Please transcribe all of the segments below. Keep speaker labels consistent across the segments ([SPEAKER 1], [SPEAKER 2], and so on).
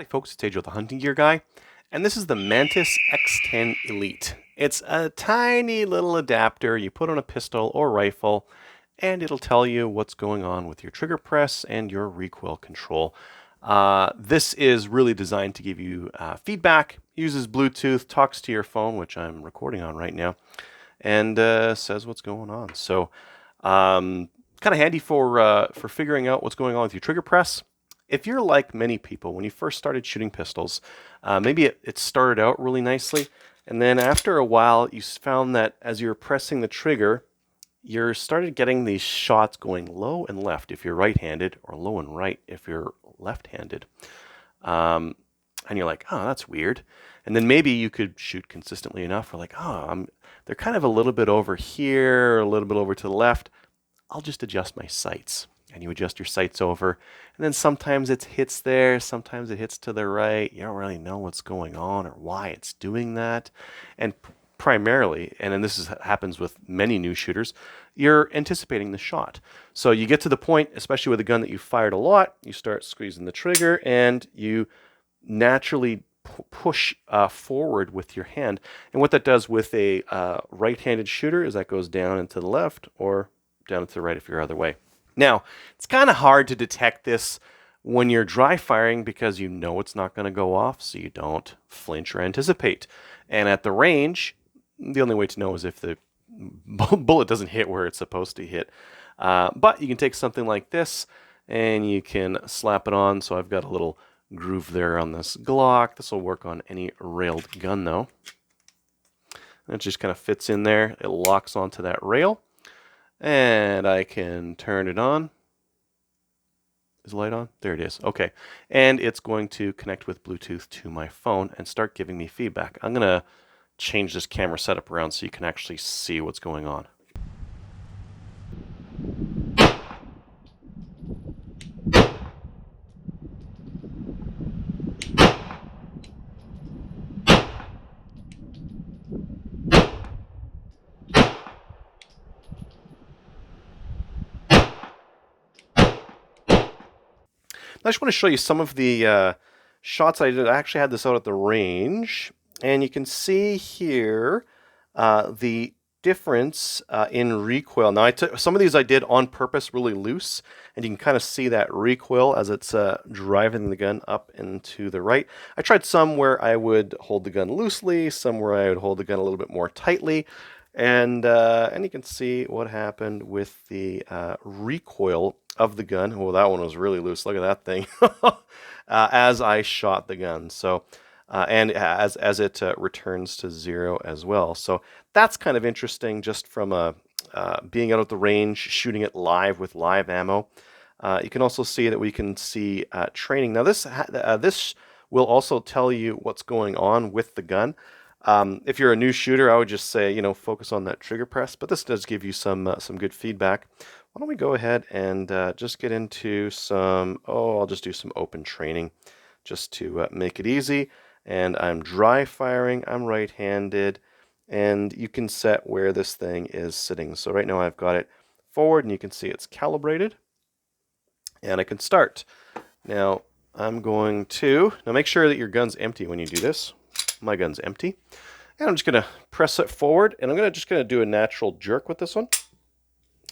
[SPEAKER 1] Howdy folks, it's Ajo the Hunting Gear Guy, and this is the Mantis X10 Elite. It's a tiny little adapter you put on a pistol or rifle, and it'll tell you what's going on with your trigger press and your recoil control. This is really designed to give you feedback, uses Bluetooth, talks to your phone, which I'm recording on right now, and says what's going on. So kind of handy for figuring out what's going on with your trigger press. If you're like many people, when you first started shooting pistols, maybe it started out really nicely, and then after a while you found that as you're pressing the trigger, you started getting these shots going low and left if you're right-handed, or low and right if you're left-handed. And you're like, oh, that's weird. And then maybe you could shoot consistently enough, or like, oh, they're kind of a little bit over here, a little bit over to the left. I'll just adjust my sights. And you adjust your sights over, and then sometimes it hits there, sometimes it hits to the right. You don't really know what's going on or why it's doing that. And primarily, and then happens with many new shooters, you're anticipating the shot. So you get to the point, especially with a gun that you fired a lot, you start squeezing the trigger, and you naturally push forward with your hand. And what that does with a right-handed shooter is that goes down and to the left, or down and to the right if you're other way. Now, it's kind of hard to detect this when you're dry firing because you know it's not going to go off, so you don't flinch or anticipate. And at the range, the only way to know is if the bullet doesn't hit where it's supposed to hit. But you can take something like this and you can slap it on. So I've got a little groove there on this Glock. This will work on any railed gun though. And it just kind of fits in there. It locks onto that rail. And I can turn it on. Is the light on? There it is. Okay. And it's going to connect with Bluetooth to my phone and start giving me feedback. I'm going to change this camera setup around so you can actually see what's going on. I just want to show you some of the shots I did. I actually had this out at the range, and you can see here the difference in recoil. Now, some of these I did on purpose really loose, and you can kind of see that recoil as it's driving the gun up and to the right. I tried some where I would hold the gun loosely, some where I would hold the gun a little bit more tightly, and you can see what happened with the recoil of the gun. Oh, that one was really loose. Look at that thing. As I shot the gun. So, and as it returns to zero as well. So that's kind of interesting, just from being out at the range, shooting it live with live ammo. You can also see that we can see training. Now this will also tell you what's going on with the gun. If you're a new shooter, I would just say, focus on that trigger press, but this does give you some good feedback. Why don't we go ahead and just get into I'll just do some open training just to make it easy. And I'm dry firing, I'm right-handed, and you can set where this thing is sitting. So right now I've got it forward, and you can see it's calibrated, and I can start. Now I'm going to, make sure that your gun's empty when you do this. My gun's empty. And I'm just going to press it forward, and I'm just going to do a natural jerk with this one.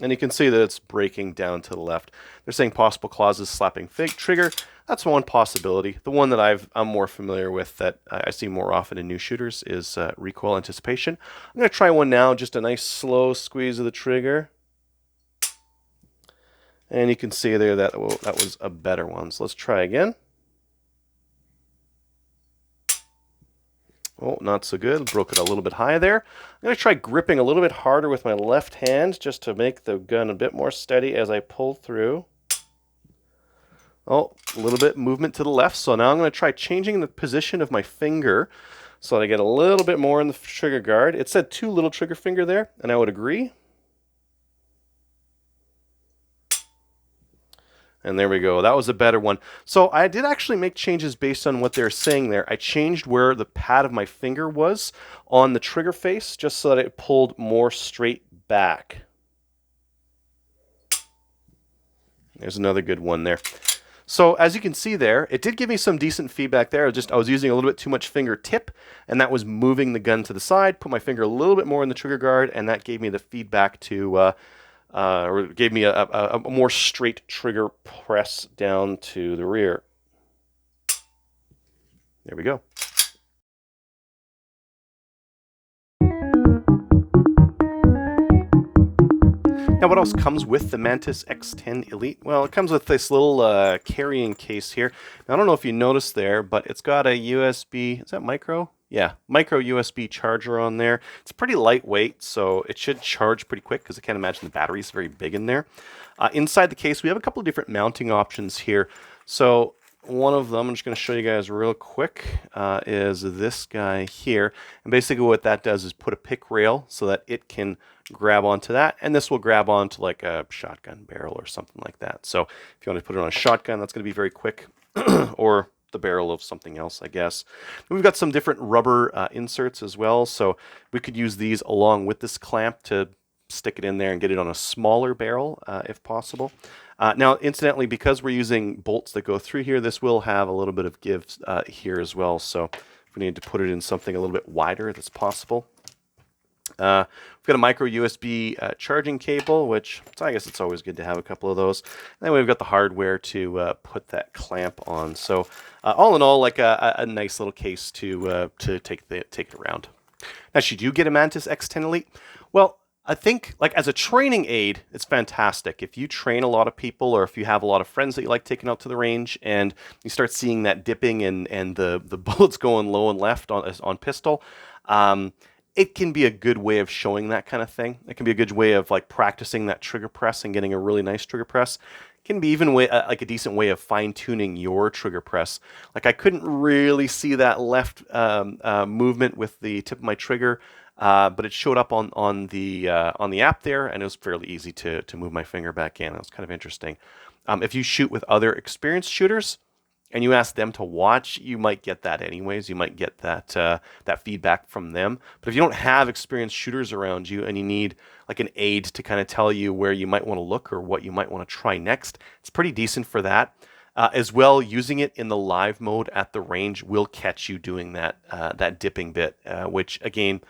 [SPEAKER 1] And you can see that it's breaking down to the left. They're saying possible causes, slapping fake trigger. That's one possibility. The one that I'm more familiar with, that I see more often in new shooters, is recoil anticipation. I'm going to try one now, just a nice slow squeeze of the trigger. And you can see there that was a better one. So let's try again. Oh, not so good. Broke it a little bit high there. I'm going to try gripping a little bit harder with my left hand just to make the gun a bit more steady as I pull through. Oh, a little bit movement to the left. So now I'm going to try changing the position of my finger so that I get a little bit more in the trigger guard. It said too little trigger finger there, and I would agree. And there we go. That was a better one. So I did actually make changes based on what they're saying there. I changed where the pad of my finger was on the trigger face, just so that it pulled more straight back. There's another good one there. So as you can see there, it did give me some decent feedback there. I was using a little bit too much fingertip, and that was moving the gun to the side. Put my finger a little bit more in the trigger guard, and that gave me the feedback to, or gave me a more straight trigger press down to the rear. There we go. Now, what else comes with the Mantis X10 Elite? Well, it comes with this little carrying case here. Now, I don't know if you noticed there, but it's got a USB, is that micro? Yeah, micro USB charger on there. It's pretty lightweight, so it should charge pretty quick because I can't imagine the battery is very big in there. Inside the case, we have a couple of different mounting options here. So one of them, I'm just going to show you guys real quick, is this guy here. And basically what that does is put a pick rail so that it can grab onto that, and this will grab onto like a shotgun barrel or something like that. So if you want to put it on a shotgun, that's going to be very quick, or the barrel of something else, I guess. And we've got some different rubber inserts as well, so we could use these along with this clamp to stick it in there and get it on a smaller barrel if possible. Now, incidentally, because we're using bolts that go through here, this will have a little bit of give here as well. So if we need to put it in something a little bit wider, that's possible. We've got a micro USB charging cable, which so I guess it's always good to have a couple of those. And then we've got the hardware to put that clamp on. So all in all, like a nice little case to take it around. Now, should you get a Mantis X10 Elite? Well, I think, like, as a training aid, it's fantastic. If you train a lot of people, or if you have a lot of friends that you like taking out to the range, and you start seeing that dipping and the bullets going low and left on pistol, it can be a good way of showing that kind of thing. It can be a good way of like practicing that trigger press and getting a really nice trigger press. It can be even like a decent way of fine-tuning your trigger press. Like, I couldn't really see that left movement with the tip of my trigger. But it showed up on the app there, and it was fairly easy to move my finger back in. It was kind of interesting. If you shoot with other experienced shooters and you ask them to watch, you might get that anyways. You might get that feedback from them. But if you don't have experienced shooters around you and you need like an aid to kind of tell you where you might want to look or what you might want to try next, it's pretty decent for that. As well, using it in the live mode at the range will catch you doing that dipping bit, which again,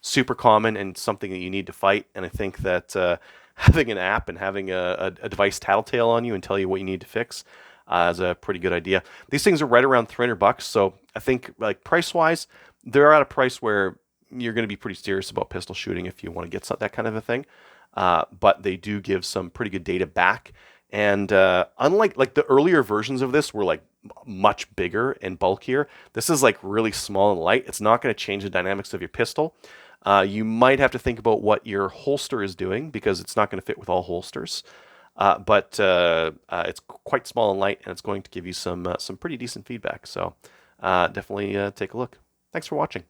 [SPEAKER 1] super common and something that you need to fight. And I think that having an app and having a device tattletale on you and tell you what you need to fix is a pretty good idea. These things are right around $300, so I think, like, price-wise, they're at a price where you're going to be pretty serious about pistol shooting if you want to get that kind of a thing. But they do give some pretty good data back. And unlike like the earlier versions of this were like much bigger and bulkier, this is like really small and light. It's not going to change the dynamics of your pistol. You might have to think about what your holster is doing because it's not going to fit with all holsters. But it's quite small and light, and it's going to give you some pretty decent feedback. So definitely take a look. Thanks for watching.